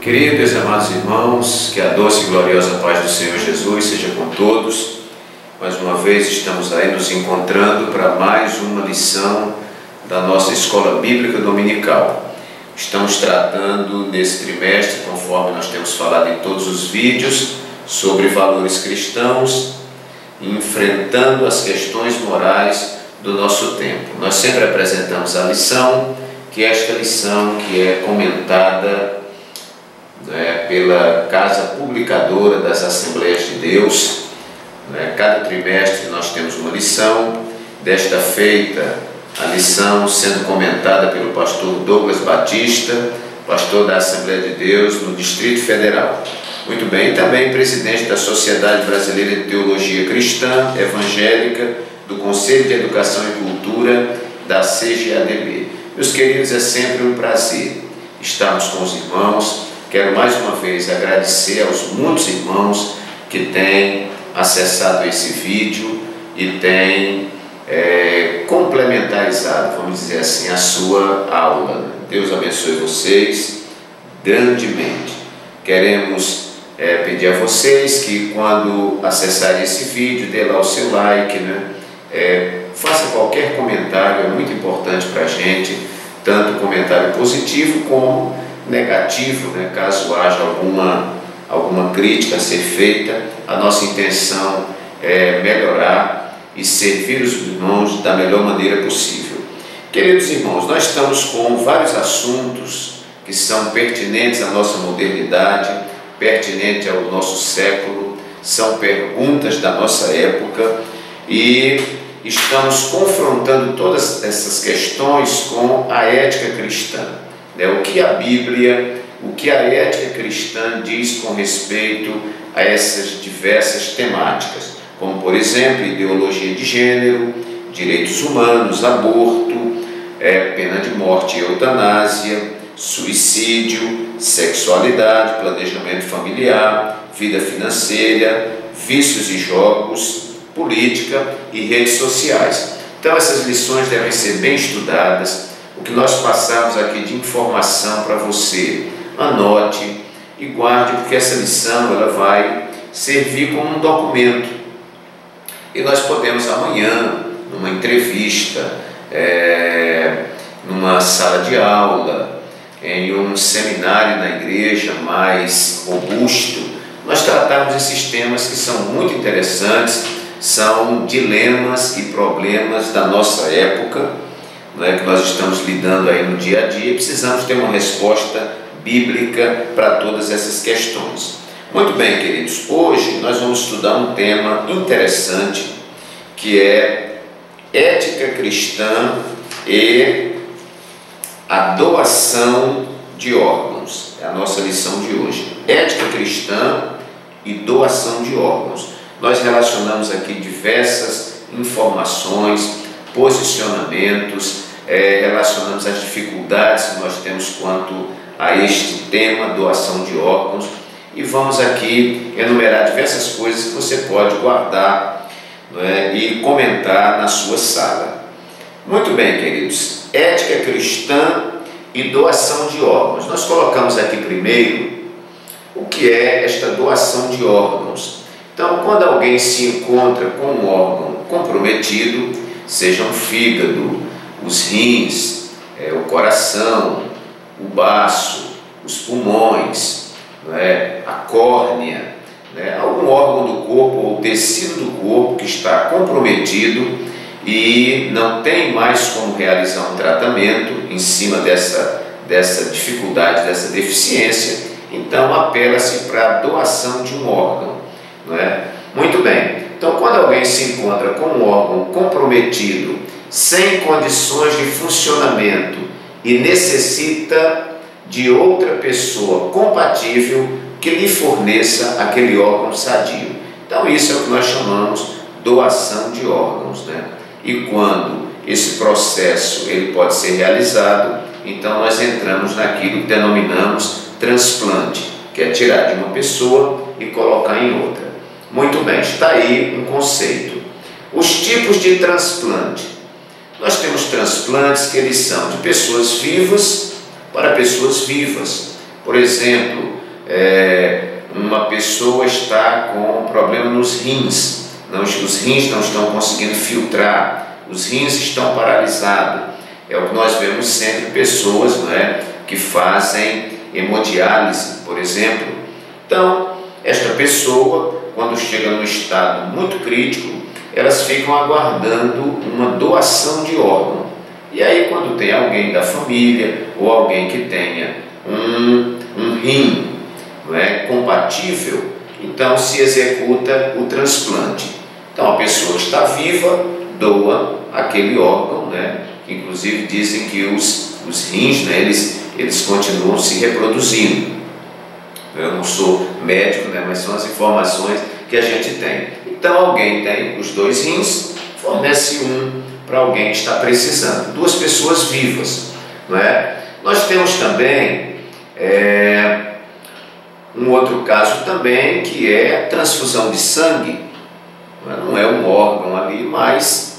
Queridos e amados irmãos, que a doce e gloriosa paz do Senhor Jesus seja com todos. Mais uma vez estamos aí nos encontrando para mais uma lição da nossa Escola Bíblica Dominical. Estamos tratando nesse trimestre, conforme nós temos falado em todos os vídeos, sobre valores cristãos, enfrentando as questões morais do nosso tempo. Nós sempre apresentamos a lição, que é esta lição que é comentada pela Casa Publicadora das Assembleias de Deus. Cada trimestre nós temos uma lição. Desta feita, a lição sendo comentada pelo pastor Douglas Batista, pastor da Assembleia de Deus no Distrito Federal. Muito bem, e também presidente da Sociedade Brasileira de Teologia Cristã Evangélica, do Conselho de Educação e Cultura da CGADB. Meus queridos, é sempre um prazer estarmos com os irmãos. Quero mais uma vez agradecer aos muitos irmãos que têm acessado esse vídeo e têm complementarizado, vamos dizer assim, a sua aula. Deus abençoe vocês grandemente. Queremos pedir a vocês que, quando acessarem esse vídeo, dê lá o seu like, faça qualquer comentário, é muito importante para a gente, tanto comentário positivo como negativo, caso haja alguma crítica a ser feita. A nossa intenção é melhorar e servir os irmãos da melhor maneira possível. Queridos irmãos, nós estamos com vários assuntos que são pertinentes à nossa modernidade, pertinentes ao nosso século, são perguntas da nossa época e estamos confrontando todas essas questões com a ética cristã. O que a Bíblia, o que a ética cristã diz com respeito a essas diversas temáticas, como por exemplo, ideologia de gênero, direitos humanos, aborto, pena de morte e eutanásia, suicídio, sexualidade, planejamento familiar, vida financeira, vícios e jogos, política e redes sociais. Então essas lições devem ser bem estudadas. O que nós passamos aqui de informação para você, anote e guarde, porque essa lição ela vai servir como um documento. E nós podemos amanhã, numa entrevista, numa sala de aula, em um seminário na igreja mais robusto, nós tratarmos esses temas que são muito interessantes, são dilemas e problemas da nossa época, que nós estamos lidando aí no dia a dia, e precisamos ter uma resposta bíblica para todas essas questões. Muito bem, queridos, hoje nós vamos estudar um tema interessante, que é ética cristã e a doação de órgãos. É a nossa lição de hoje. Ética cristã e doação de órgãos. Nós relacionamos aqui diversas informações, posicionamentos, relacionamos as dificuldades que nós temos quanto a este tema, doação de órgãos, e vamos aqui enumerar diversas coisas que você pode guardar e comentar na sua sala. Muito bem, queridos, ética cristã e doação de órgãos. Nós colocamos aqui primeiro o que é esta doação de órgãos. Então, quando alguém se encontra com um órgão comprometido, seja um fígado, os rins, o coração, o baço, os pulmões, a córnea, algum órgão do corpo ou tecido do corpo que está comprometido e não tem mais como realizar um tratamento em cima dessa dificuldade, dessa deficiência, então apela-se para a doação de um órgão. Muito bem, então quando alguém se encontra com um órgão comprometido, sem condições de funcionamento e necessita de outra pessoa compatível que lhe forneça aquele órgão sadio. Então isso é o que nós chamamos doação de órgãos. E quando esse processo ele pode ser realizado, então nós entramos naquilo que denominamos transplante, que é tirar de uma pessoa e colocar em outra. Muito bem, está aí um conceito. Os tipos de transplante. Nós temos transplantes que eles são de pessoas vivas para pessoas vivas. Por exemplo, uma pessoa está com um problema nos rins, os rins não estão conseguindo filtrar, os rins estão paralisados. É o que nós vemos sempre, pessoas, não é, que fazem hemodiálise, por exemplo. Então, esta pessoa, quando chega num estado muito crítico, elas ficam aguardando uma doação de órgão. E aí, quando tem alguém da família ou alguém que tenha um rim, não é, compatível, então se executa o transplante. Então, a pessoa está viva, doa aquele órgão, né? Inclusive dizem que os rins, né, eles continuam se reproduzindo. Eu não sou médico, né, mas são as informações que a gente tem. Então alguém tem os 2 rins, fornece um para alguém que está precisando. 2 pessoas vivas, não é? Nós temos também um outro caso também, que é a transfusão de sangue. Não é um órgão ali, mas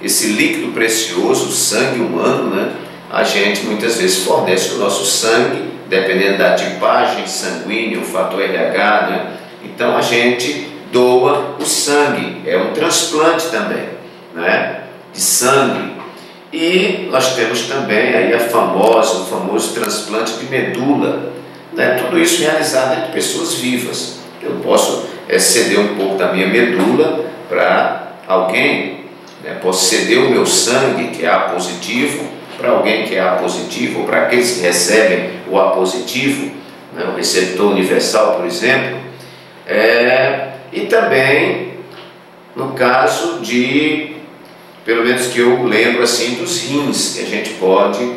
esse líquido precioso, o sangue humano, né? A gente muitas vezes fornece o nosso sangue, dependendo da tipagem sanguínea, o fator RH, né? Então a gente doa o sangue, é um transplante também, né? De sangue. E nós temos também aí o famoso transplante de medula, né? Tudo isso realizado entre pessoas vivas. Eu posso ceder um pouco da minha medula para alguém, né? Posso ceder o meu sangue, que é A positivo, para alguém que é A positivo, ou para aqueles que recebem o A positivo, né? O receptor universal, por exemplo. E também no caso de, pelo menos que eu lembro assim, dos rins, que a gente pode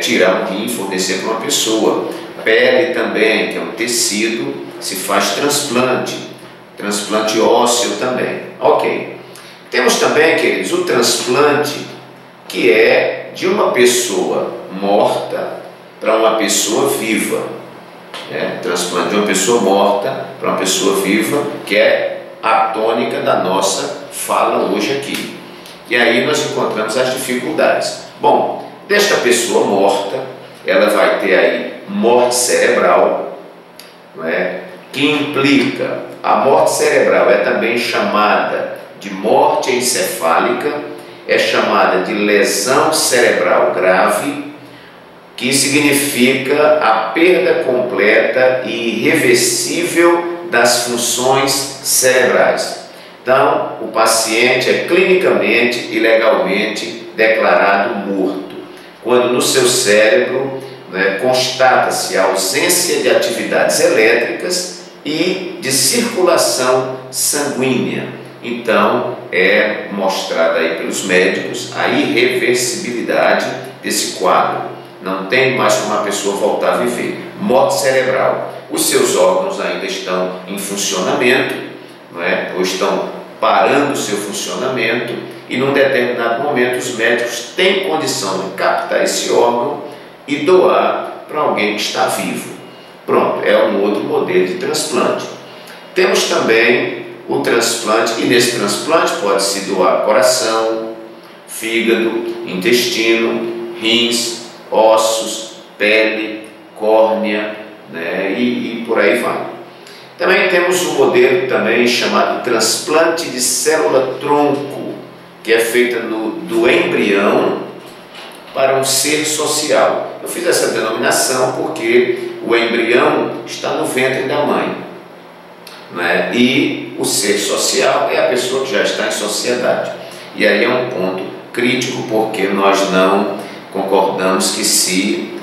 tirar um rim e fornecer para uma pessoa. Pele também, que é um tecido, se faz transplante ósseo também. Ok. Temos também, queridos, o transplante que é de uma pessoa morta para uma pessoa viva. Transplante de uma pessoa morta para uma pessoa viva, que é a tônica da nossa fala hoje aqui. E aí nós encontramos as dificuldades. Bom, desta pessoa morta, ela vai ter aí morte cerebral, não é? Que implica, a morte cerebral é também chamada de morte encefálica, é chamada de lesão cerebral grave, que significa a perda completa e irreversível das funções cerebrais. Então, o paciente é clinicamente e legalmente declarado morto, quando no seu cérebro, né, constata-se a ausência de atividades elétricas e de circulação sanguínea. Então, é mostrada aí pelos médicos a irreversibilidade desse quadro. Não tem mais como a pessoa voltar a viver. Morte cerebral. Os seus órgãos ainda estão em funcionamento, não é? Ou estão parando o seu funcionamento, e num determinado momento os médicos têm condição de captar esse órgão e doar para alguém que está vivo. Pronto, é um outro modelo de transplante. Temos também o transplante, e nesse transplante pode-se doar coração, fígado, intestino, rins, ossos, pele, córnea, né, e por aí vai. Também temos um modelo também chamado transplante de célula-tronco, que é feita do embrião para um ser social. Eu fiz essa denominação porque o embrião está no ventre da mãe, né? E o ser social é a pessoa que já está em sociedade. E aí é um ponto crítico, porque nós não concordamos que se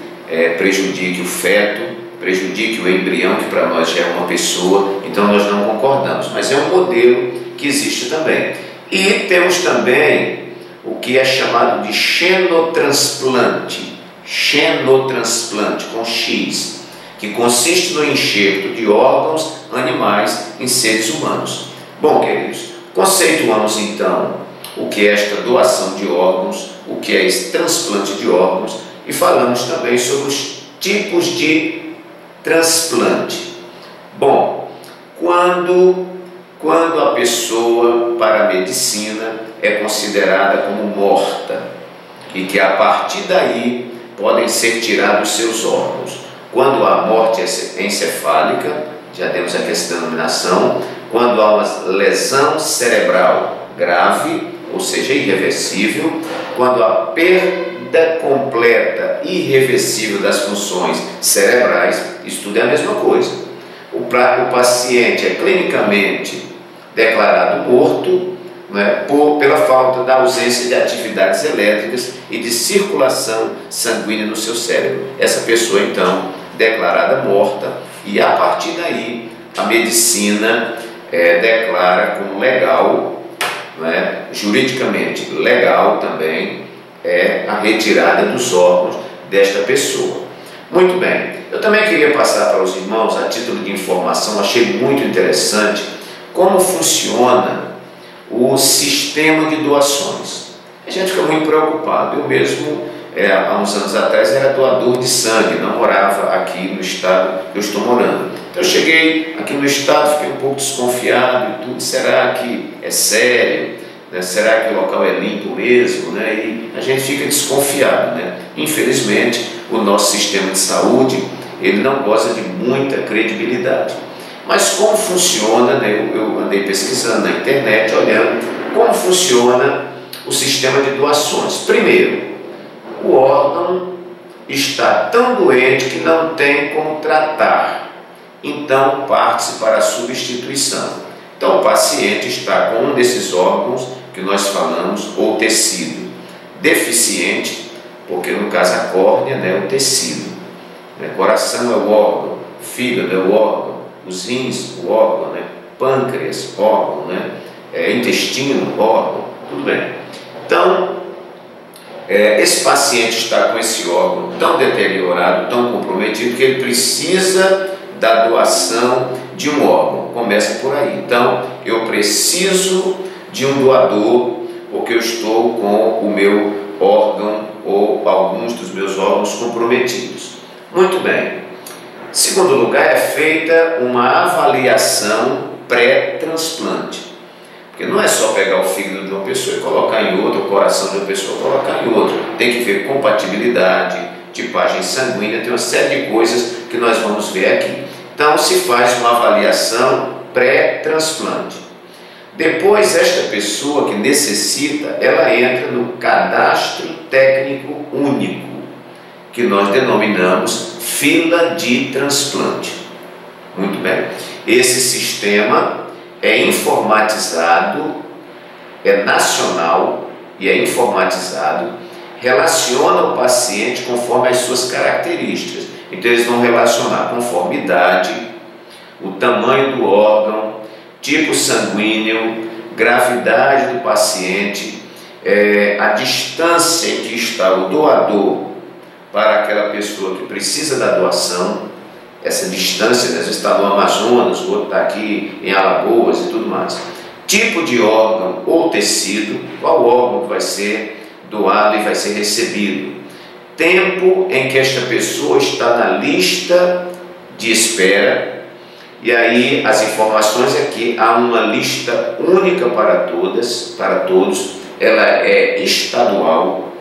prejudique o feto, prejudique o embrião, que para nós já é uma pessoa, então nós não concordamos. Mas é um modelo que existe também. E temos também o que é chamado de xenotransplante, com X, que consiste no enxerto de órgãos animais em seres humanos. Bom, queridos, conceituamos então o que é esta doação de órgãos, o que é esse transplante de órgãos, e falamos também sobre os tipos de transplante. Bom, quando a pessoa, para a medicina, é considerada como morta e que a partir daí podem ser tirados seus órgãos. quando há morte encefálica, já demos aqui essa denominação, quando há uma lesão cerebral grave, ou seja, irreversível, quando há perda completa, irreversível das funções cerebrais, isso tudo é a mesma coisa. O paciente é clinicamente declarado morto, né, pela falta da ausência de atividades elétricas e de circulação sanguínea no seu cérebro. Essa pessoa, então, declarada morta, e a partir daí a medicina declara como legal, né, juridicamente legal também, a retirada dos órgãos desta pessoa. Muito bem, eu também queria passar para os irmãos, a título de informação, achei muito interessante como funciona o sistema de doações. A gente fica muito preocupado. Eu mesmo, há uns anos atrás, era doador de sangue, não morava aqui no estado que eu estou morando. Então eu cheguei aqui no estado, fiquei um pouco desconfiado e tudo. Será que é sério? Né? Será que o local é limpo mesmo? Né? E a gente fica desconfiado. Né? Infelizmente, o nosso sistema de saúde, ele não goza de muita credibilidade. Mas como funciona, né? Eu andei pesquisando na internet, olhando como funciona o sistema de doações. Primeiro, o órgão está tão doente que não tem como tratar, então parte-se para a substituição. Então o paciente está com um desses órgãos que nós falamos, ou tecido deficiente, porque no caso a córnea, né, é o tecido, né? Coração é o órgão, fígado é o órgão, os rins, o órgão, né? Pâncreas, órgão, né? Intestino, órgão, tudo bem. Então, esse paciente está com esse órgão tão deteriorado, tão comprometido, que ele precisa da doação de um órgão. Começa por aí. Então, eu preciso de um doador, porque eu estou com o meu órgão ou alguns dos meus órgãos comprometidos. Muito bem. Segundo lugar, é feita uma avaliação pré-transplante. Porque não é só pegar o fígado de uma pessoa e colocar em outra, o coração de uma pessoa e colocar em outra. Tem que ver compatibilidade, tipagem sanguínea, tem uma série de coisas que nós vamos ver aqui. Então se faz uma avaliação pré-transplante. Depois, esta pessoa que necessita, ela entra no cadastro técnico único, que nós denominamos fila de transplante. Muito bem. Esse sistema é informatizado, é nacional e é informatizado, relaciona o paciente conforme as suas características. Então eles vão relacionar conforme idade, o tamanho do órgão, tipo sanguíneo, gravidade do paciente, a distância em que está o doador para aquela pessoa que precisa da doação. Essa distância, às vezes está no Amazonas, o outro está aqui em Alagoas e tudo mais. Tipo de órgão ou tecido, qual órgão vai ser doado e vai ser recebido. Tempo em que esta pessoa está na lista de espera. E aí as informações é que há uma lista única para todas, para todos. Ela é estadual,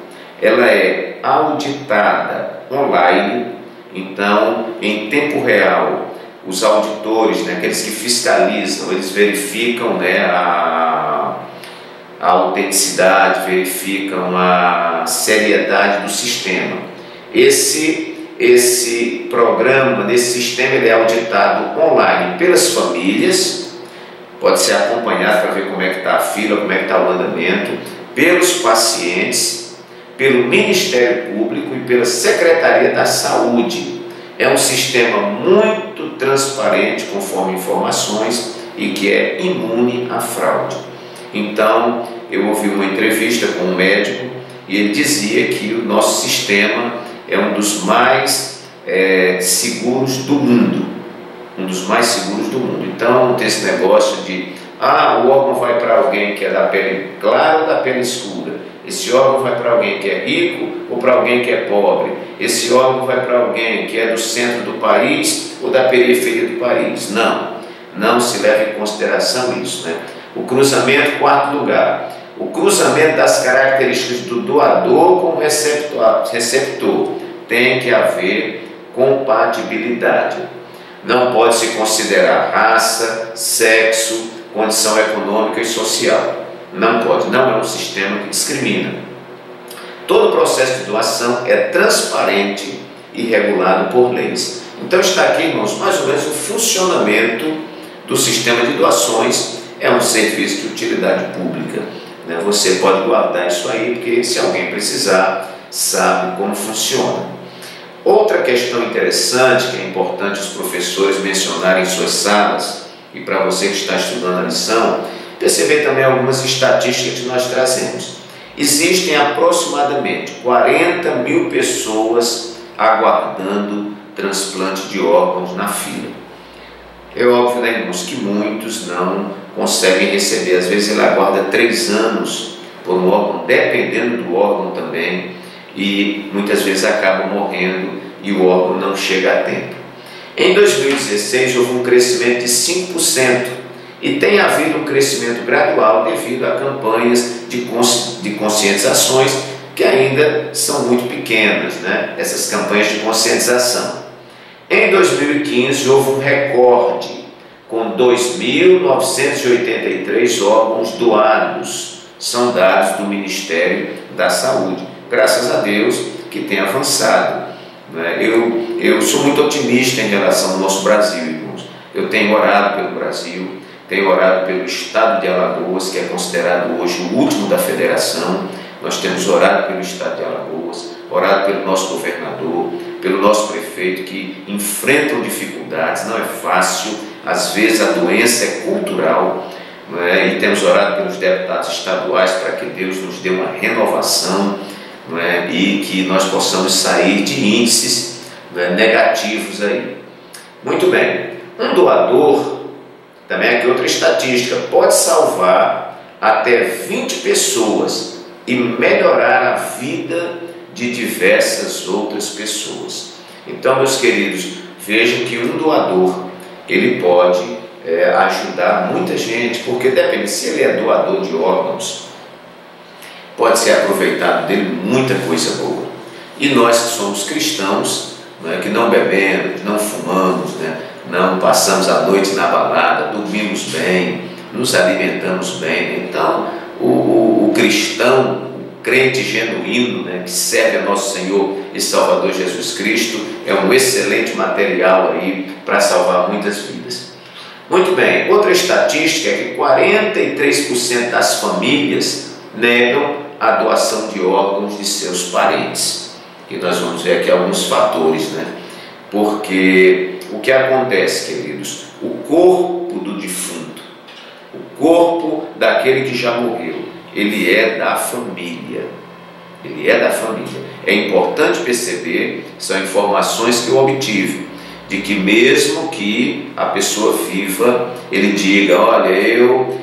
ela é auditada online. Então, em tempo real, os auditores, né, aqueles que fiscalizam, eles verificam, né, a autenticidade, verificam a seriedade do sistema. Esse programa, esse sistema, ele é auditado online pelas famílias, pode ser acompanhado para ver como é que está a fila, como é que está o andamento, pelos pacientes, pelo Ministério Público e pela Secretaria da Saúde. É um sistema muito transparente, conforme informações, e que é imune à fraude. Então, eu ouvi uma entrevista com um médico e ele dizia que o nosso sistema é um dos mais seguros do mundo. Um dos mais seguros do mundo. Então, não tem esse negócio de o órgão vai para alguém que é da pele clara ou da pele escura. Esse órgão vai para alguém que é rico ou para alguém que é pobre. Esse órgão vai para alguém que é do centro do país ou da periferia do país. Não se leva em consideração isso, né? O cruzamento, quarto lugar. O cruzamento das características do doador com o receptor. Tem que haver compatibilidade. Não pode se considerar raça, sexo, condição econômica e social. Não pode, não é um sistema que discrimina. Todo o processo de doação é transparente e regulado por leis. Então está aqui, irmãos, mais ou menos o funcionamento do sistema de doações. É um serviço de utilidade pública, né? Você pode guardar isso aí, porque se alguém precisar, sabe como funciona. Outra questão interessante, que é importante os professores mencionarem em suas salas, e para você que está estudando a lição, perceber também algumas estatísticas que nós trazemos. Existem aproximadamente 40 mil pessoas aguardando transplante de órgãos na fila. É óbvio, né, irmãos, que muitos não conseguem receber. Às vezes ele aguarda 3 anos por um órgão, dependendo do órgão também, e muitas vezes acaba morrendo e o órgão não chega a tempo. Em 2016 houve um crescimento de 5%. E tem havido um crescimento gradual devido a campanhas de conscientizações que ainda são muito pequenas, né? Essas campanhas de conscientização. Em 2015 houve um recorde com 2.983 órgãos doados. São dados do Ministério da Saúde. Graças a Deus que tem avançado, né? Eu sou muito otimista em relação ao nosso Brasil, irmãos. Eu tenho orado pelo Brasil. Tenho orado pelo estado de Alagoas, que é considerado hoje o último da federação. Nós temos orado pelo estado de Alagoas, orado pelo nosso governador, pelo nosso prefeito, que enfrentam dificuldades, não é fácil, às vezes a doença é cultural, né? E temos orado pelos deputados estaduais para que Deus nos dê uma renovação, né? E que nós possamos sair de índices, né, negativos aí. Muito bem, um doador, também aqui outra estatística, pode salvar até 20 pessoas e melhorar a vida de diversas outras pessoas. Então, meus queridos, vejam que um doador, ele pode ajudar muita gente, porque depende, se ele é doador de órgãos, pode ser aproveitado dele muita coisa boa. E nós que somos cristãos, né, que não bebemos, não fumamos, né, não passamos a noite na balada, dormimos bem, nos alimentamos bem. Então, o cristão, o crente genuíno, né, que serve a nosso Senhor e Salvador Jesus Cristo, é um excelente material aí para salvar muitas vidas. Muito bem, outra estatística é que 43% das famílias negam a doação de órgãos de seus parentes. E nós vamos ver aqui alguns fatores, né? Porque o que acontece, queridos? O corpo do defunto, o corpo daquele que já morreu, ele é da família. Ele é da família. É importante perceber, são informações que eu obtive, de que mesmo que a pessoa viva, ele diga, olha, eu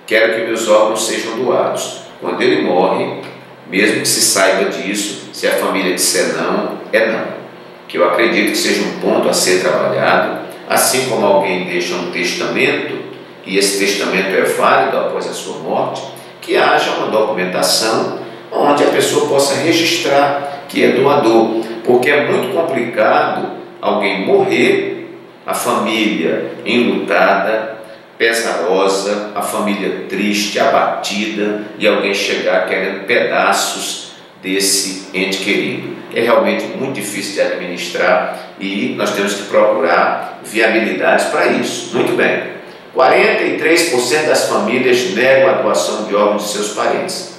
quero que meus órgãos sejam doados. Quando ele morre, mesmo que se saiba disso, se a família disser não, é não. Que eu acredito que seja um ponto a ser trabalhado, assim como alguém deixa um testamento, e esse testamento é válido após a sua morte, que haja uma documentação onde a pessoa possa registrar que é doador, porque é muito complicado alguém morrer, a família enlutada, pesarosa, a família triste, abatida, e alguém chegar querendo pedaços desse ente querido. É realmente muito difícil de administrar e nós temos que procurar viabilidades para isso. Muito bem, 43% das famílias negam a doação de órgãos de seus parentes.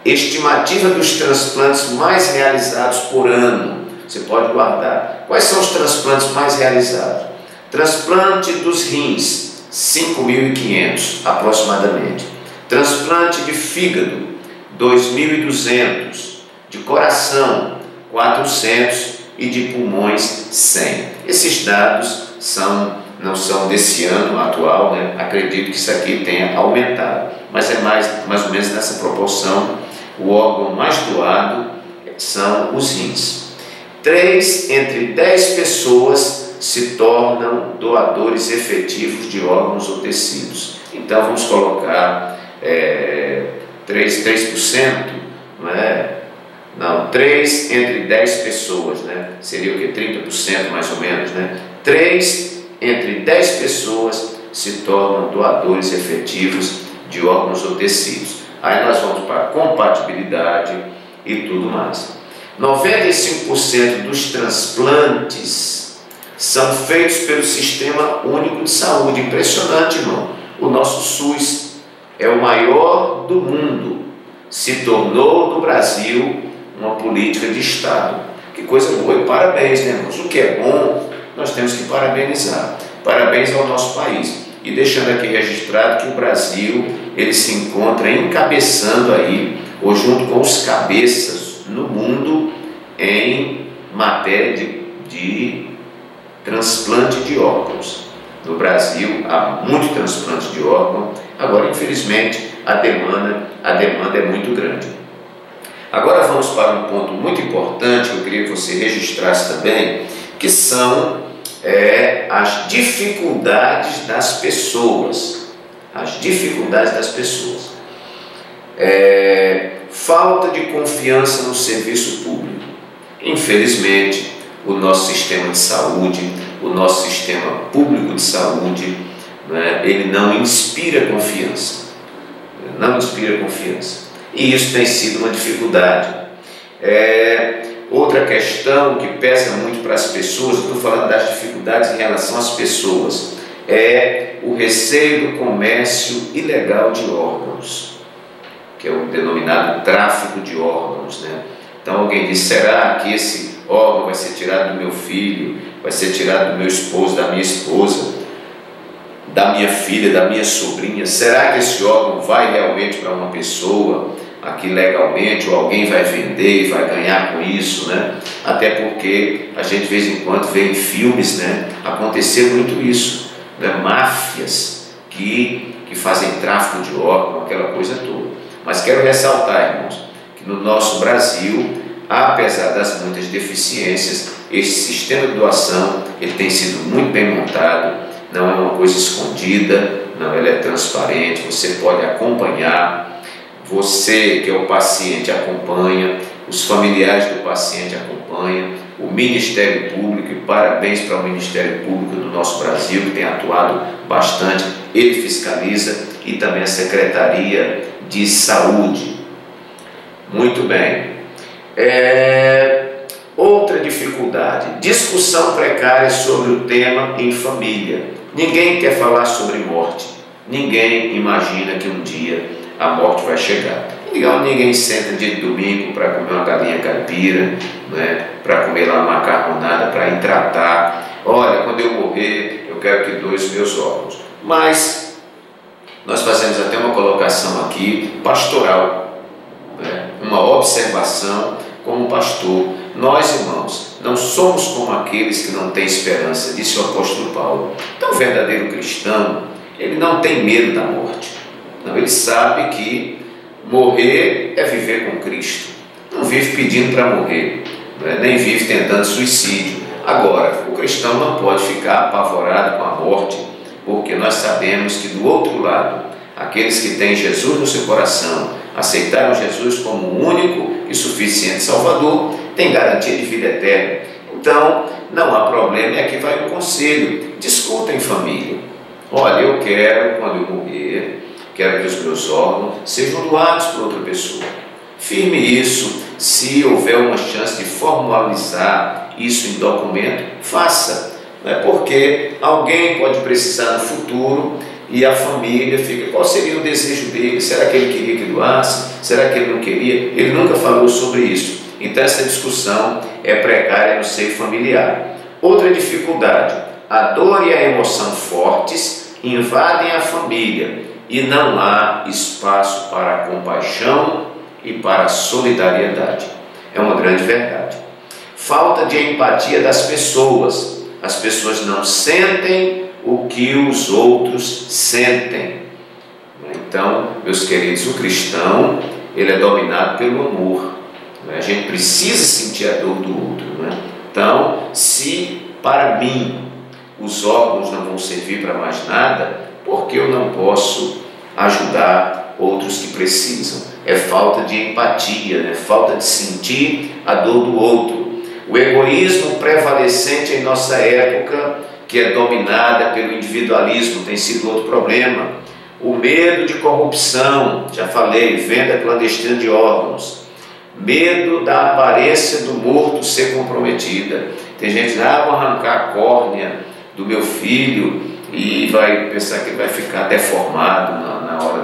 Estimativa dos transplantes mais realizados por ano. Você pode guardar. Quais são os transplantes mais realizados? Transplante dos rins, 5.500 aproximadamente. Transplante de fígado, 2.200. De coração, 400. E de pulmões, 100. Esses dados não são desse ano atual, né? Acredito que isso aqui tenha aumentado, mas é mais ou menos nessa proporção. O órgão mais doado são os rins. 3 entre 10 pessoas se tornam doadores efetivos de órgãos ou tecidos. Então vamos colocar 3%, não é? Não, 3 entre 10 pessoas, né? Seria o que? 30% mais ou menos, né? 3 entre 10 pessoas se tornam doadores efetivos de órgãos ou tecidos. Aí nós vamos para a compatibilidade e tudo mais. 95% dos transplantes são feitos pelo Sistema Único de Saúde. Impressionante, irmão. O nosso SUS é o maior do mundo. Se tornou no Brasil uma política de Estado. Que coisa boa, e parabéns, né, irmãos? O que é bom, nós temos que parabenizar. Parabéns ao nosso país. E deixando aqui registrado que o Brasil, ele se encontra encabeçando aí, ou junto com os cabeças no mundo, em matéria de transplante de órgãos. No Brasil há muito transplante de órgão, agora infelizmente a demanda é muito grande. Agora vamos para um ponto muito importante que eu queria que você registrasse também, que são as dificuldades das pessoas. As dificuldades das pessoas. Falta de confiança no serviço público. Infelizmente, o nosso sistema de saúde, o nosso sistema público de saúde, né, ele não inspira confiança. Não inspira confiança. E isso tem sido uma dificuldade. Outra questão que pesa muito para as pessoas, eu estou falando das dificuldades em relação às pessoas, é o receio do comércio ilegal de órgãos, que é o denominado tráfico de órgãos, né? Então alguém diz, será que esse órgão vai ser tirado do meu filho, vai ser tirado do meu esposo, da minha esposa, da minha filha, da minha sobrinha? Será que esse órgão vai realmente para uma pessoa aqui legalmente, ou alguém vai vender e vai ganhar com isso, né? Até porque a gente de vez em quando vê em filmes, né, acontecer muito isso, né? Máfias que fazem tráfico de órgão, aquela coisa toda. Mas quero ressaltar, irmãos, que no nosso Brasil, apesar das muitas deficiências, esse sistema de doação ele tem sido muito bem montado, não é uma coisa escondida, não, ele é transparente, você pode acompanhar. Você que é o paciente acompanha, os familiares do paciente acompanham, o Ministério Público, e parabéns para o Ministério Público do nosso Brasil, que tem atuado bastante, ele fiscaliza, e também a Secretaria de Saúde. Muito bem. Outra dificuldade, discussão precária sobre o tema em família. Ninguém quer falar sobre morte, ninguém imagina que um dia a morte vai chegar. Ninguém senta dia de domingo para comer uma galinha caipira, né, para comer lá uma macarronada, para ir tratar. Olha, quando eu morrer, eu quero que doe os meus órgãos. Mas nós fazemos até uma colocação aqui pastoral, né, uma observação como pastor. Nós, irmãos, não somos como aqueles que não têm esperança, disse o apóstolo Paulo. Então, o verdadeiro cristão, ele não tem medo da morte. Não, ele sabe que morrer é viver com Cristo. Não vive pedindo para morrer, né? Nem vive tentando suicídio. Agora, o cristão não pode ficar apavorado com a morte, porque nós sabemos que do outro lado, aqueles que têm Jesus no seu coração, aceitaram Jesus como o único e suficiente Salvador, têm garantia de vida eterna. Então, não há problema, é que vai um conselho. Discuta em família. Olha, eu quero, quando eu morrer, quero que os meus órgãos sejam doados por outra pessoa. Firme isso. Se houver uma chance de formalizar isso em documento, faça. Não é porque alguém pode precisar no futuro e a família fica, qual seria o desejo dele? Será que ele queria que doasse? Será que ele não queria? Ele nunca falou sobre isso. Então essa discussão é precária no seio familiar. Outra dificuldade, a dor e a emoção fortes invadem a família e não há espaço para a compaixão e para a solidariedade. É uma grande verdade. Falta de empatia das pessoas. As pessoas não sentem o que os outros sentem. Então, meus queridos, o cristão, ele é dominado pelo amor. A gente precisa sentir a dor do outro. Então, se para mim os órgãos não vão servir para mais nada, por que eu não posso ajudar outros que precisam. É falta de empatia, né? Falta de sentir a dor do outro. O egoísmo prevalecente em nossa época, que é dominada pelo individualismo, tem sido outro problema. O medo de corrupção, já falei, venda clandestina de órgãos. Medo da aparência do morto ser comprometida. Tem gente que diz, vou arrancar a córnea do meu filho e vai pensar que ele vai ficar deformado na hora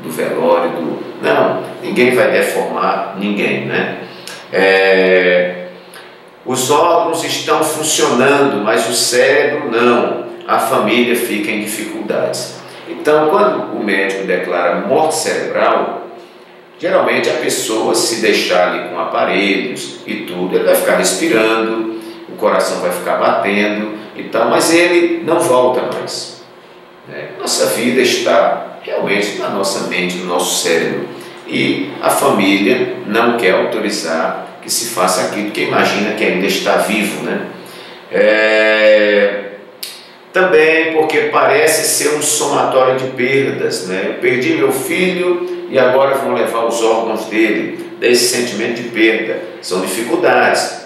do velório. Não, ninguém vai deformar ninguém, né? Os órgãos estão funcionando, mas o cérebro não. A família fica em dificuldades. Então, quando o médico declara morte cerebral, geralmente a pessoa, se deixar ali com aparelhos e tudo, ele vai ficar respirando, o coração vai ficar batendo e tal, mas ele não volta mais. Nossa vida está realmente na nossa mente, no nosso cérebro. E a família não quer autorizar que se faça aquilo, porque imagina que ainda está vivo, né? Também porque parece ser um somatório de perdas, né? Eu perdi meu filho e agora vão levar os órgãos dele. Desse sentimento de perda, são dificuldades.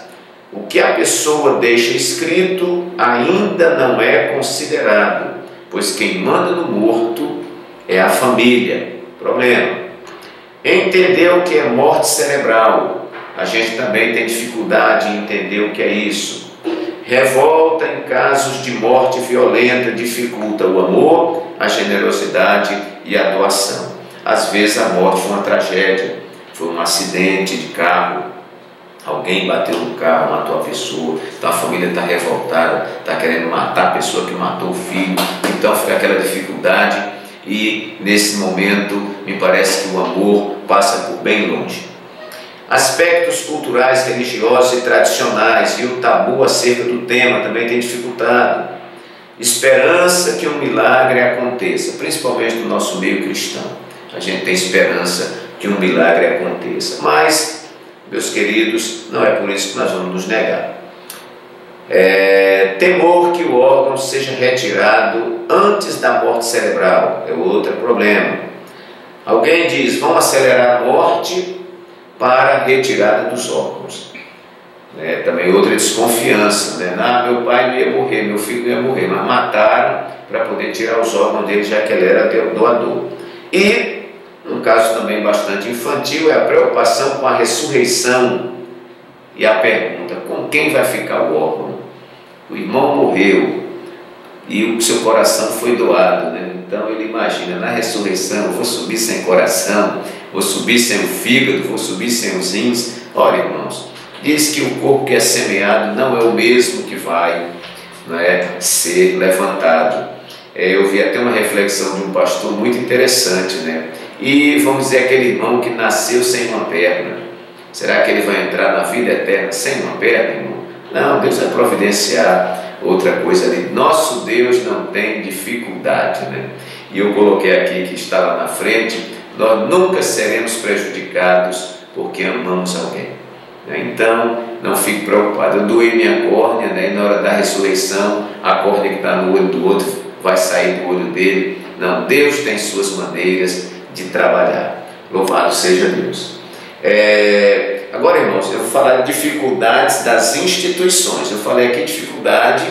O que a pessoa deixa escrito ainda não é considerado, pois quem manda no morto é a família. Problema. Entender o que é morte cerebral. A gente também tem dificuldade em entender o que é isso. Revolta em casos de morte violenta dificulta o amor, a generosidade e a doação. Às vezes a morte foi uma tragédia, foi um acidente de carro, alguém bateu no carro, matou a pessoa, então a família está revoltada, está querendo matar a pessoa que matou o filho, então fica aquela dificuldade e nesse momento me parece que o amor passa por bem longe. Aspectos culturais, religiosos e tradicionais e o tabu acerca do tema também tem dificultado. Esperança que um milagre aconteça, principalmente no nosso meio cristão. A gente tem esperança que um milagre aconteça, mas, meus queridos, não é por isso que nós vamos nos negar. Temor que o órgão seja retirado antes da morte cerebral é outro problema. Alguém diz, vamos acelerar a morte para a retirada dos órgãos. Também outra desconfiança, né? Meu pai não ia morrer, meu filho não ia morrer, mas mataram para poder tirar os órgãos dele, já que ele era doador. E, um caso também bastante infantil, é a preocupação com a ressurreição e a pergunta, com quem vai ficar o órgão? O irmão morreu e o seu coração foi doado, né? Então ele imagina, na ressurreição eu vou subir sem coração, vou subir sem o fígado, vou subir sem os rins. Olha, irmãos, diz que o corpo que é semeado não é o mesmo que vai, ser levantado. Eu vi até uma reflexão de um pastor muito interessante, né? E vamos dizer, aquele irmão que nasceu sem uma perna, será que ele vai entrar na vida eterna sem uma perna, irmão? Não, Deus vai providenciar outra coisa ali. Nosso Deus não tem dificuldade, né? E eu coloquei aqui que está lá na frente, nós nunca seremos prejudicados porque amamos alguém. Então, não fique preocupado. Eu doei minha córnea, e na hora da ressurreição, a córnea que está no olho do outro vai sair do olho dele. Não, Deus tem suas maneiras de trabalhar. Louvado seja Deus. Agora, irmãos, eu vou falar de dificuldades das instituições. Eu falei aqui dificuldade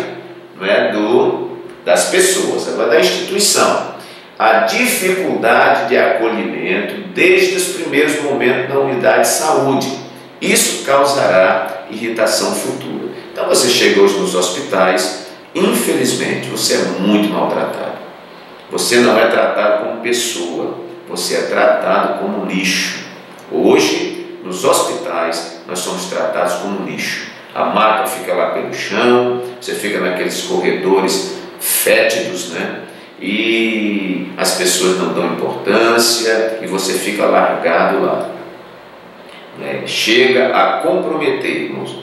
das pessoas, agora da instituição. A dificuldade de acolhimento desde os primeiros momentos na unidade de saúde. Isso causará irritação futura. Então você chega hoje nos hospitais, infelizmente você é muito maltratado. Você não é tratado como pessoa, você é tratado como lixo. Hoje, nos hospitais, nós somos tratados como lixo. A maca fica lá pelo chão, você fica naqueles corredores fétidos, e as pessoas não dão importância e você fica largado lá. Chega a comprometer, irmãos,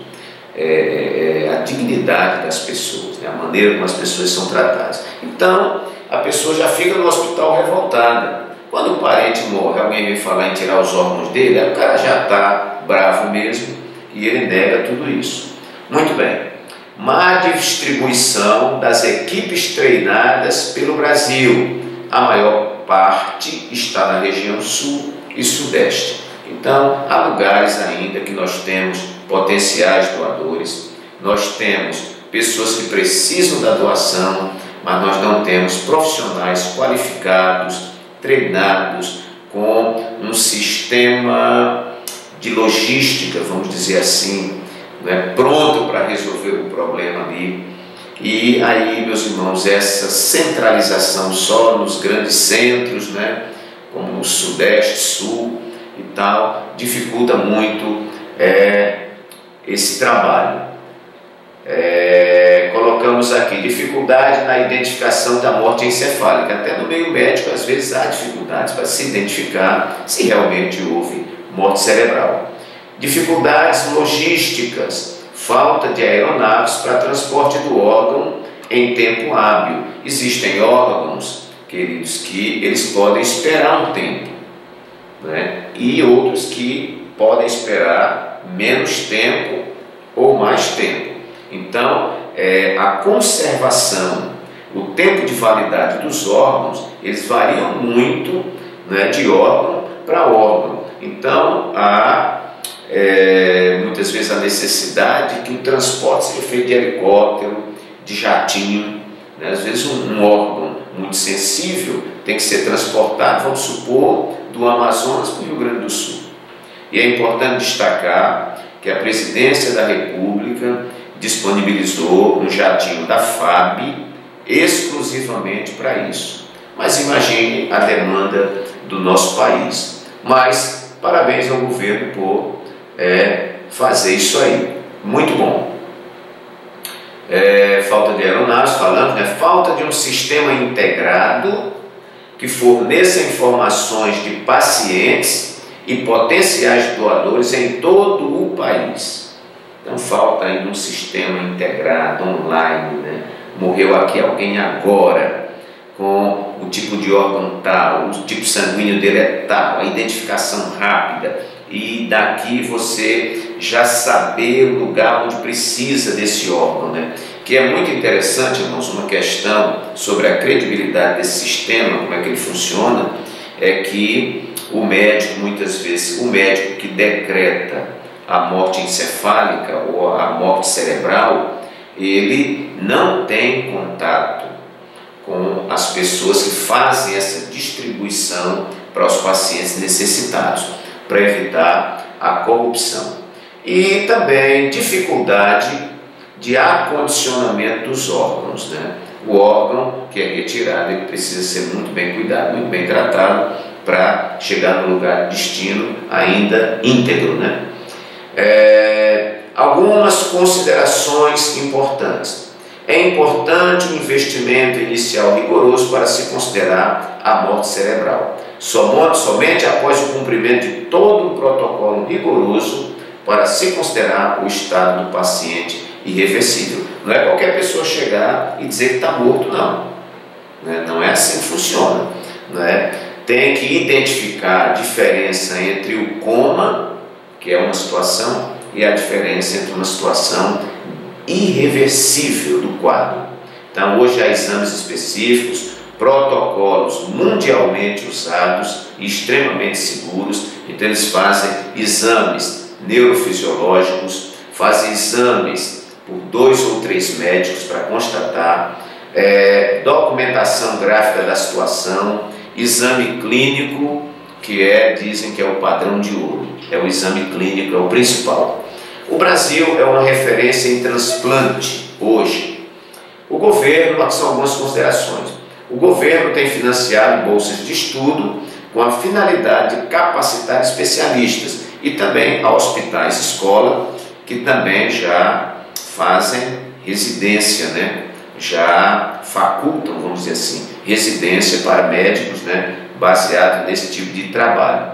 a dignidade das pessoas, a maneira como as pessoas são tratadas. Então, a pessoa já fica no hospital revoltada. Quando o parente morre, alguém vem falar em tirar os órgãos dele, aí o cara já está bravo mesmo e ele nega tudo isso. Muito bem. Má distribuição das equipes treinadas pelo Brasil. A maior parte está na região sul e sudeste. Então, há lugares ainda que nós temos potenciais doadores, nós temos pessoas que precisam da doação, mas nós não temos profissionais qualificados, treinados, com um sistema de logística, vamos dizer assim, né, pronto para resolver o problema ali. E aí, meus irmãos, essa centralização só nos grandes centros, né, como o Sudeste, Sul e tal, dificulta muito esse trabalho. Colocamos aqui dificuldade na identificação da morte encefálica. Até no meio médico, às vezes, há dificuldades para se identificar se realmente houve morte cerebral. Dificuldades logísticas, falta de aeronaves para transporte do órgão em tempo hábil. Existem órgãos, queridos, que eles podem esperar um tempo, né? E outros que podem esperar menos tempo ou mais tempo. Então, a conservação, o tempo de validade dos órgãos, eles variam muito, né, de órgão para órgão. Então, há muitas vezes a necessidade que o transporte seja feito de helicóptero, de jatinho, né? Às vezes um órgão muito sensível tem que ser transportado, vamos supor, do Amazonas para o Rio Grande do Sul. E é importante destacar que a Presidência da República disponibilizou um jatinho da FAB exclusivamente para isso. Mas imagine a demanda do nosso país. Mas parabéns ao governo por fazer isso aí. Muito bom. Falta de aeronaves, falando, né? Falta de um sistema integrado que forneça informações de pacientes e potenciais doadores em todo o país. Então falta ainda um sistema integrado, online, né? Morreu aqui alguém agora, com o tipo de órgão tal, o tipo sanguíneo dele é tal, a identificação rápida, e daqui você já saber o lugar onde precisa desse órgão, né? Que é muito interessante, irmãos, uma questão sobre a credibilidade desse sistema, como é que ele funciona, é que o médico, muitas vezes, o médico que decreta a morte encefálica ou a morte cerebral, ele não tem contato com as pessoas que fazem essa distribuição para os pacientes necessitados, para evitar a corrupção. E também dificuldade de acondicionamento dos órgãos, né? O órgão que é retirado, ele precisa ser muito bem cuidado, muito bem tratado, para chegar no lugar de destino ainda íntegro, né? Algumas considerações importantes. É importante um investimento inicial rigoroso para se considerar a morte cerebral. Somente após o cumprimento de todo um protocolo rigoroso para se considerar o estado do paciente irreversível. Não é qualquer pessoa chegar e dizer que está morto, não. Não é assim que funciona. Tem que identificar a diferença entre o coma, que é uma situação, e a diferença entre uma situação irreversível do quadro. Então, hoje há exames específicos, protocolos mundialmente usados e extremamente seguros. Então, eles fazem exames neurofisiológicos, fazem exames por 2 ou 3 médicos para constatar, documentação gráfica da situação, exame clínico, que dizem que é o padrão de ouro, é o exame clínico, é o principal. O Brasil é uma referência em transplante hoje. O governo, aqui são algumas considerações, o governo tem financiado bolsas de estudo com a finalidade de capacitar especialistas e também a hospitais escola, que também já fazem residência, né? Já facultam, vamos dizer assim, residência para médicos, né? Baseado nesse tipo de trabalho.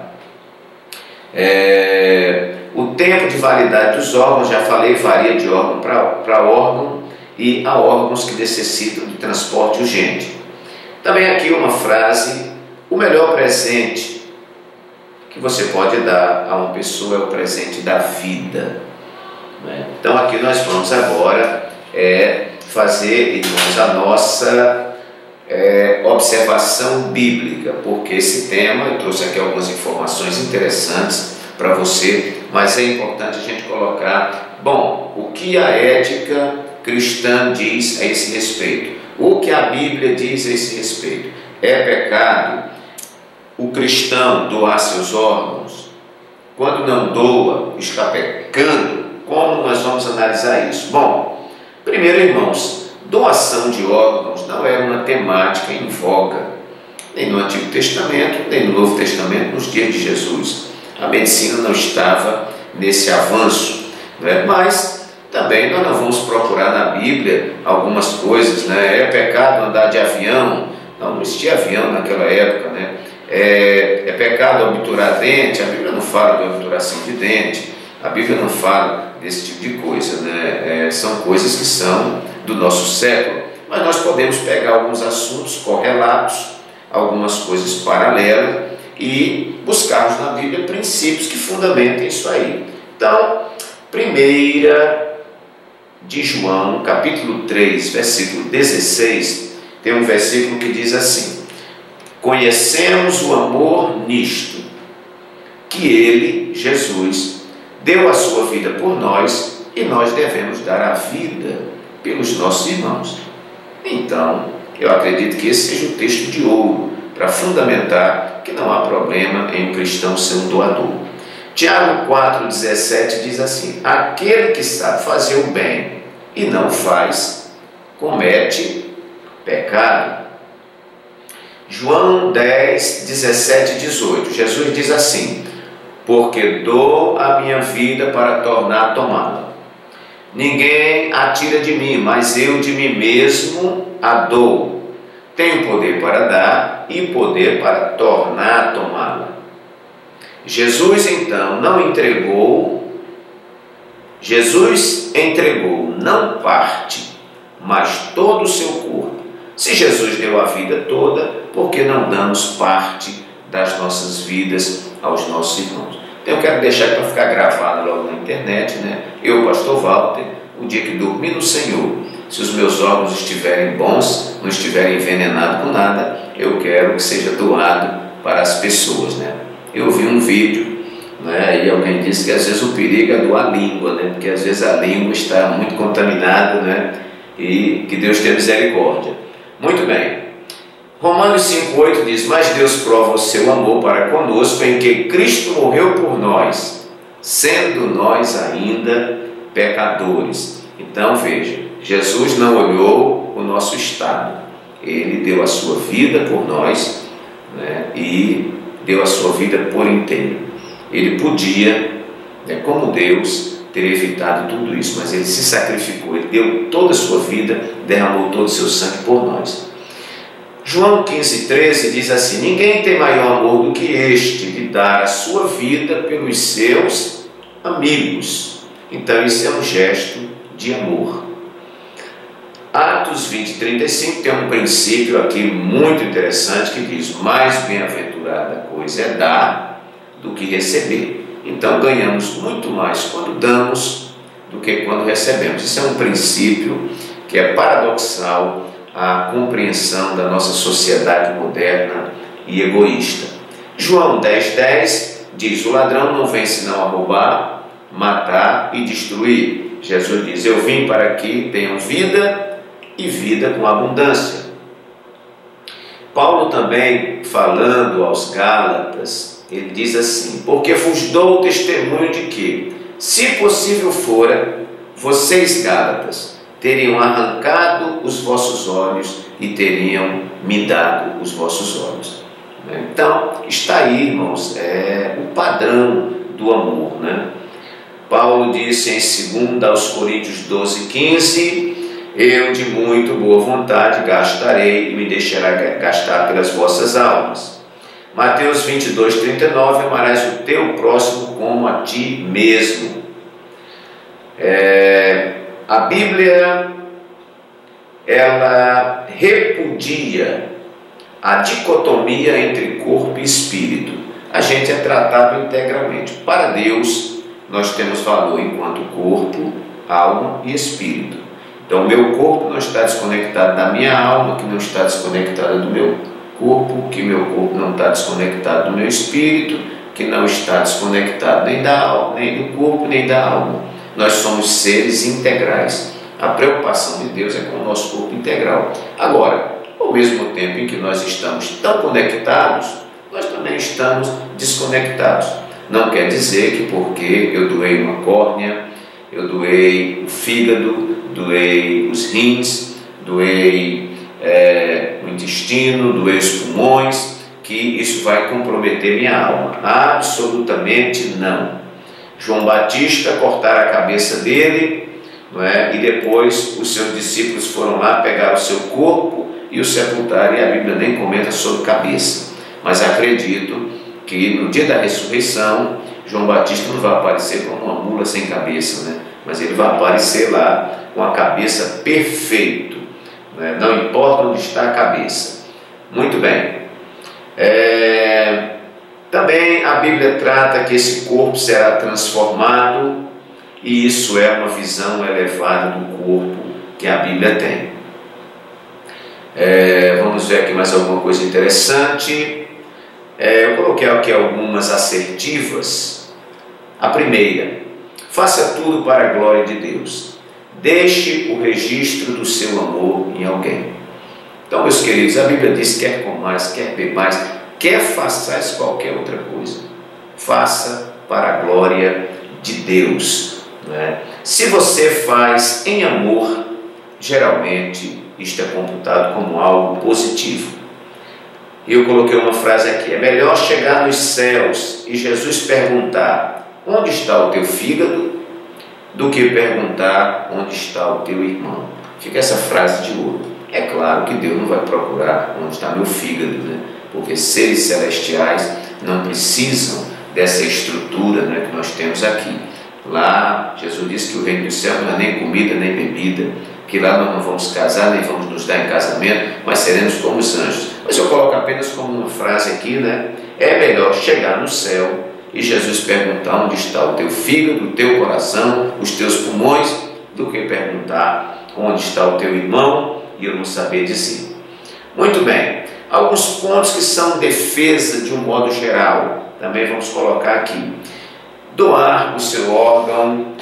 O tempo de validade dos órgãos, já falei, varia de órgão para órgão, e há órgãos que necessitam de transporte urgente. Também aqui uma frase: o melhor presente que você pode dar a uma pessoa é o presente da vida. Então aqui nós vamos agora fazer, irmãos, a nossa observação bíblica, porque esse tema, eu trouxe aqui algumas informações interessantes para você, mas é importante a gente colocar, bom, o que a ética cristã diz a esse respeito, o que a Bíblia diz a esse respeito. É pecado o cristão doar seus órgãos? Quando não doa, está pecando? Como nós vamos analisar isso? Bom, primeiro, irmãos, doação de órgãos não era uma temática em voga, nem no Antigo Testamento, nem no Novo Testamento, nos dias de Jesus. A medicina não estava nesse avanço, né? Mas também nós não vamos procurar na Bíblia algumas coisas, né? É pecado andar de avião? Não existia avião naquela época, né? É pecado obturar dente? A Bíblia não fala de obturação de dente, a Bíblia não fala desse tipo de coisa, né? São coisas que são do nosso século, mas nós podemos pegar alguns assuntos correlatos, algumas coisas paralelas e buscarmos na Bíblia princípios que fundamentem isso aí. Então, 1 de João, capítulo 3, versículo 16, tem um versículo que diz assim: conhecemos o amor nisto, que Ele, Jesus, deu a sua vida por nós e nós devemos dar a vida pelos nossos irmãos. Então, eu acredito que esse seja um texto de ouro para fundamentar que não há problema em um cristão ser um doador. Tiago 4,17 diz assim: aquele que sabe fazer o bem e não faz, comete pecado. João 10, 17 e 18, Jesus diz assim: porque dou a minha vida para tornar a tomá-la. Ninguém a tira de mim, mas eu de mim mesmo a dou. Tenho poder para dar e poder para tornar a tomá-la. Jesus então entregou não parte, mas todo o seu corpo. Se Jesus deu a vida toda, por que não damos parte das nossas vidas aos nossos irmãos? Então eu quero deixar para ficar gravado logo na internet, né? Eu, pastor Walter, o dia que dormir no Senhor, se os meus órgãos estiverem bons, não estiverem envenenados com nada, eu quero que seja doado para as pessoas, né? Eu vi um vídeo, né, e alguém disse que às vezes o perigo é doar a língua, né? Porque às vezes a língua está muito contaminada, né? E que Deus tenha misericórdia. Muito bem. Romanos 5,8 diz: mas Deus prova o seu amor para conosco em que Cristo morreu por nós, sendo nós ainda pecadores. Então veja, Jesus não olhou o nosso estado, Ele deu a sua vida por nós, né, e deu a sua vida por inteiro. Ele podia, né, como Deus, ter evitado tudo isso, mas Ele se sacrificou, Ele deu toda a sua vida, derramou todo o seu sangue por nós. João 15,13 diz assim: ninguém tem maior amor do que este, de dar a sua vida pelos seus amigos. Então isso é um gesto de amor. Atos 20,35 tem um princípio aqui muito interessante que diz: mais bem-aventurada coisa é dar do que receber. Então ganhamos muito mais quando damos do que quando recebemos. Isso é um princípio que é paradoxal à compreensão da nossa sociedade moderna e egoísta. João 10,10 diz: o ladrão não vem senão a roubar, matar e destruir. Jesus diz: eu vim para que tenham vida e vida com abundância. Paulo também, falando aos Gálatas, ele diz assim: porque vos dou o testemunho de que, se possível fora, vocês, Gálatas, teriam arrancado os vossos olhos e teriam me dado os vossos olhos. Então, está aí, irmãos, o padrão do amor, né? Paulo disse em 2 Coríntios 12,15: eu de muito boa vontade gastarei e me deixará gastar pelas vossas almas. Mateus 22,39: amarás o teu próximo como a ti mesmo. A Bíblia, ela repudia a dicotomia entre corpo e espírito. A gente é tratado integralmente. Para Deus, nós temos valor enquanto corpo, alma e espírito. Então, o meu corpo não está desconectado da minha alma, que não está desconectada do meu corpo, que meu corpo não está desconectado do meu espírito, que não está desconectado nem da alma, nem do corpo, nem da alma. Nós somos seres integrais. A preocupação de Deus é com o nosso corpo integral. Agora, ao mesmo tempo em que nós estamos tão conectados, nós também estamos desconectados. Não quer dizer que porque eu doei uma córnea, eu doei o fígado, doei os rins, doei o intestino, doei os pulmões, que isso vai comprometer minha alma. Absolutamente não. João Batista cortaram a cabeça dele, não é? E depois os seus discípulos foram lá, pegaram o seu corpo e o sepultaram, e a Bíblia nem comenta sobre cabeça. Mas acredito que no dia da ressurreição, João Batista não vai aparecer como uma mula sem cabeça, né? Mas ele vai aparecer lá com a cabeça perfeita, né? Não importa onde está a cabeça. Muito bem. Também a Bíblia trata que esse corpo será transformado, e isso é uma visão elevada do corpo que a Bíblia tem. Vamos ver aqui mais alguma coisa interessante. Eu coloquei aqui algumas assertivas. A primeira: faça tudo para a glória de Deus. Deixe o registro do seu amor em alguém. Então, meus queridos, a Bíblia diz: quer comais, quer bebais, quer façais qualquer outra coisa, faça para a glória de Deus, né? Se você faz em amor, geralmente isto é computado como algo positivo. Eu coloquei uma frase aqui: é melhor chegar nos céus e Jesus perguntar onde está o teu fígado, do que perguntar onde está o teu irmão. Fica essa frase de ouro. É claro que Deus não vai procurar onde está meu fígado, né? Porque seres celestiais não precisam dessa estrutura, né, que nós temos aqui. Lá, Jesus disse que o reino do céu não é nem comida nem bebida, que lá nós não vamos casar, nem vamos nos dar em casamento, mas seremos como os anjos. Mas eu coloco apenas como uma frase aqui, né? É melhor chegar no céu e Jesus perguntar onde está o teu fígado, o teu coração, os teus pulmões, do que perguntar onde está o teu irmão e eu não saber dizer. Muito bem, alguns pontos que são defesa de um modo geral, também vamos colocar aqui. Doar o seu órgão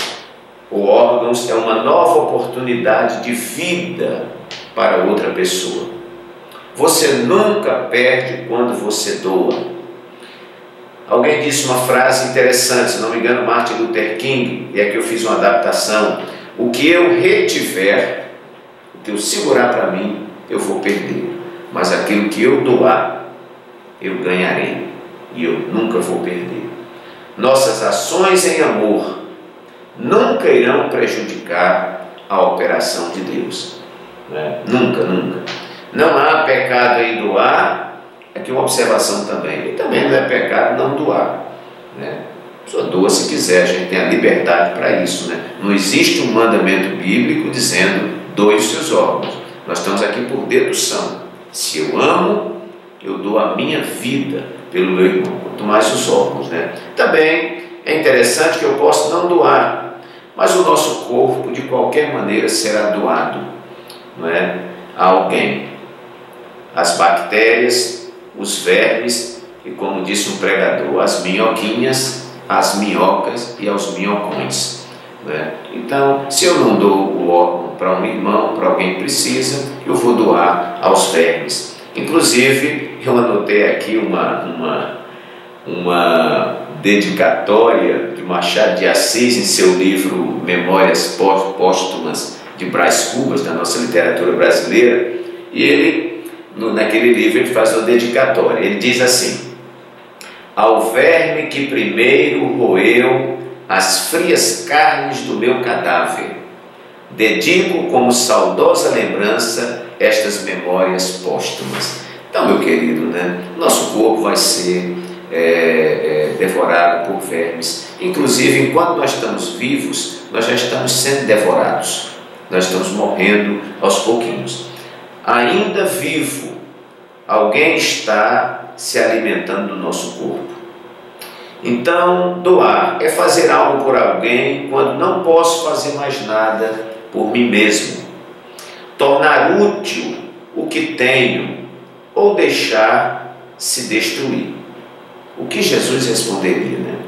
ou órgãos é uma nova oportunidade de vida para outra pessoa. Você nunca perde quando você doa. Alguém disse uma frase interessante, se não me engano, Martin Luther King, e aqui eu fiz uma adaptação: o que eu retiver, o que eu segurar para mim, eu vou perder, mas aquilo que eu doar, eu ganharei, e eu nunca vou perder. Nossas ações em amor nunca irão prejudicar a operação de Deus, né? Nunca, nunca. Não há pecado em doar. Aqui uma observação também: e também não é pecado não doar, né? A pessoa doa se quiser, a gente tem a liberdade para isso, né? Não existe um mandamento bíblico dizendo doe os seus órgãos. Nós estamos aqui por dedução. Se eu amo, eu dou a minha vida pelo meu irmão, quanto mais os órgãos, né? Também é interessante que eu posso não doar, mas o nosso corpo de qualquer maneira será doado, não é? A alguém. As bactérias, os vermes e, como disse um pregador, as minhoquinhas, as minhocas e aos minhocões, né? Então, se eu não dou o órgão para um irmão, para alguém que precisa, eu vou doar aos vermes. Inclusive, eu anotei aqui uma dedicatória de Machado de Assis em seu livro Memórias Póstumas de Brás Cubas, da nossa literatura brasileira, e ele, naquele livro, ele faz uma dedicatória. Ele diz assim: ao verme que primeiro roeu as frias carnes do meu cadáver, dedico como saudosa lembrança estas memórias póstumas. Então, meu querido, né, nosso corpo vai ser devorado por vermes. Inclusive, enquanto nós estamos vivos, nós já estamos sendo devorados. Nós estamos morrendo aos pouquinhos. Ainda vivo, alguém está se alimentando do nosso corpo. Então, doar é fazer algo por alguém quando não posso fazer mais nada por mim mesmo. tornar útil o que tenho ou deixar-se destruir. O que Jesus responderia, né?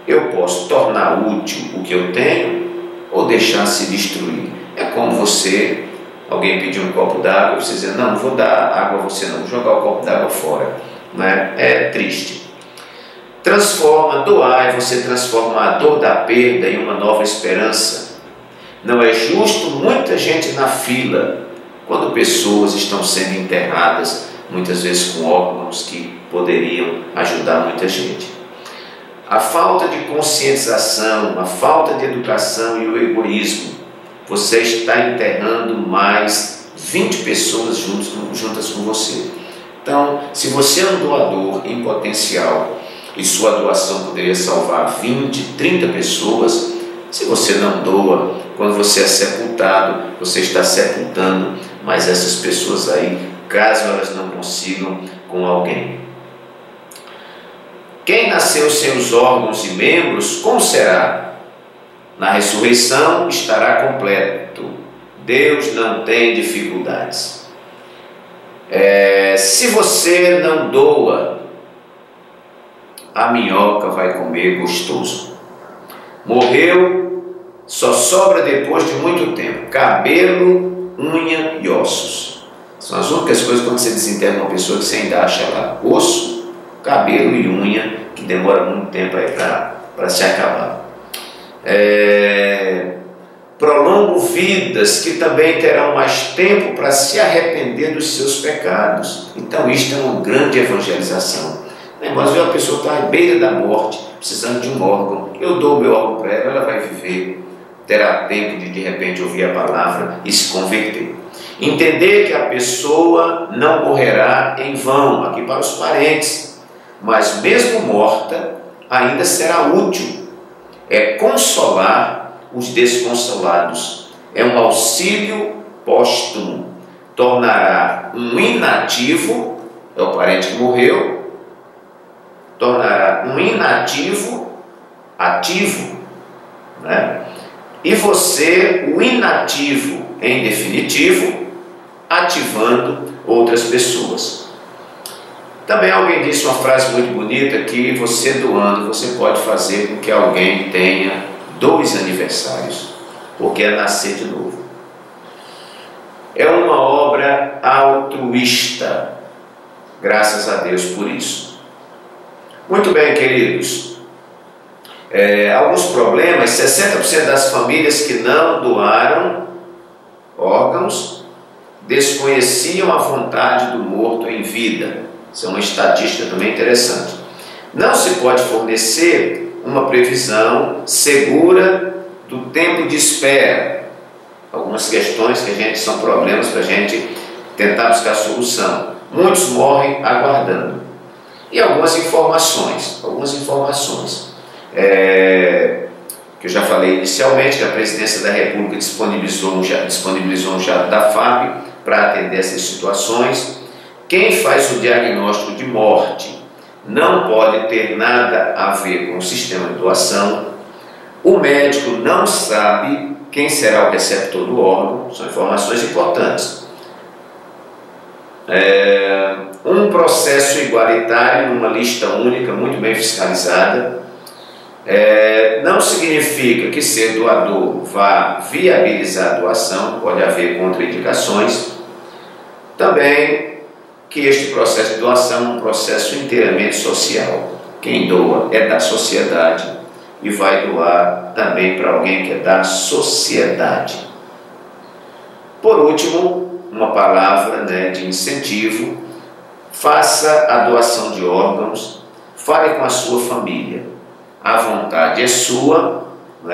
Eu posso tornar útil o que eu tenho ou deixar-se destruir. É como você, alguém pedir um copo d'água, você dizer, não vou dar água a você não, vou jogar o copo d'água fora. Né? É triste. Doar é você transformar a dor da perda em uma nova esperança. Não é justo muita gente na fila, quando pessoas estão sendo enterradas, muitas vezes com órgãos que poderiam ajudar muita gente. A falta de conscientização, a falta de educação e o egoísmo, você está enterrando mais 20 pessoas juntas com você. Então, se você é um doador em potencial e sua doação poderia salvar 20, 30 pessoas, se você não doa, quando você é sepultado, você está sepultando mais essas pessoas aí, caso elas não consigam com alguém. Quem nasceu sem os órgãos e membros, como será? Na ressurreição estará completo. Deus não tem dificuldades. Se você não doa, a minhoca vai comer gostoso. Morreu, só sobra depois de muito tempo cabelo, unha e ossos. São as únicas coisas quando você desenterra uma pessoa que você ainda acha lá: osso, cabelo e unha, que demora muito tempo para se acabar. Prolongo vidas que também terão mais tempo para se arrepender dos seus pecados. Então isto é uma grande evangelização. Mas ver uma pessoa que está à beira da morte, precisando de um órgão, eu dou o meu órgão para ela, ela vai viver, terá tempo de repente ouvir a palavra e se converter. Entender que a pessoa não morrerá em vão, aqui para os parentes, mas mesmo morta, ainda será útil. É consolar os desconsolados, é um auxílio póstumo, tornará um inativo, é o parente que morreu, tornará um inativo ativo, né? E você, o inativo em definitivo, ativando outras pessoas. Também alguém disse uma frase muito bonita, que você doando, você pode fazer com que alguém tenha 2 aniversários, porque é nascer de novo. É uma obra altruísta, graças a Deus por isso. Muito bem, queridos. Alguns problemas: 60% das famílias que não doaram órgãos desconheciam a vontade do morto em vida. Isso é uma estatística também interessante. Não se pode fornecer uma previsão segura do tempo de espera. Algumas questões que são problemas para a gente tentar buscar solução. Muitos morrem aguardando. E algumas informações que eu já falei inicialmente, que a Presidência da República disponibilizou um jato da FAP para atender essas situações. Quem faz o diagnóstico de morte não pode ter nada a ver com o sistema de doação. O médico não sabe quem será o receptor do órgão, são informações importantes. Um processo igualitário numa lista única, muito bem fiscalizada, não significa que ser doador vá viabilizar a doação, pode haver contraindicações. Também que este processo de doação é um processo inteiramente social. Quem doa é da sociedade e vai doar também para alguém que é da sociedade. Por último, uma palavra de incentivo: faça a doação de órgãos, fale com a sua família. A vontade é sua.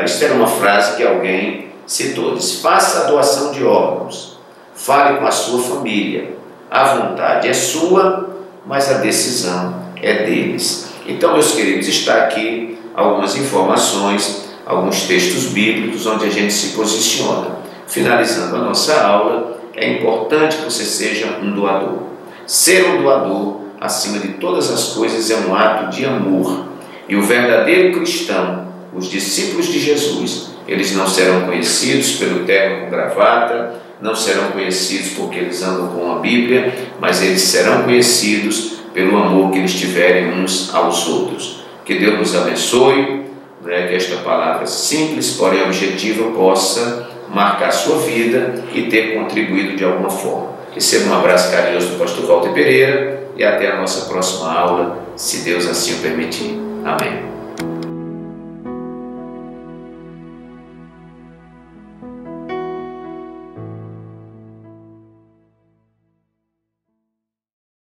Isso era uma frase que alguém citou: diz, faça a doação de órgãos, fale com a sua família. A vontade é sua, mas a decisão é deles. Então, meus queridos, está aqui algumas informações, alguns textos bíblicos onde a gente se posiciona. Finalizando a nossa aula, é importante que você seja um doador. Ser um doador, acima de todas as coisas, é um ato de amor. E o verdadeiro cristão, os discípulos de Jesus, eles não serão conhecidos pelo terno com gravata, não serão conhecidos porque eles andam com a Bíblia, mas eles serão conhecidos pelo amor que eles tiverem uns aos outros. Que Deus nos abençoe, que esta palavra simples, porém objetiva, possa marcar a sua vida e ter contribuído de alguma forma. Receba um abraço carinhoso do pastor Walter Pereira e até a nossa próxima aula, se Deus assim o permitir. Amém.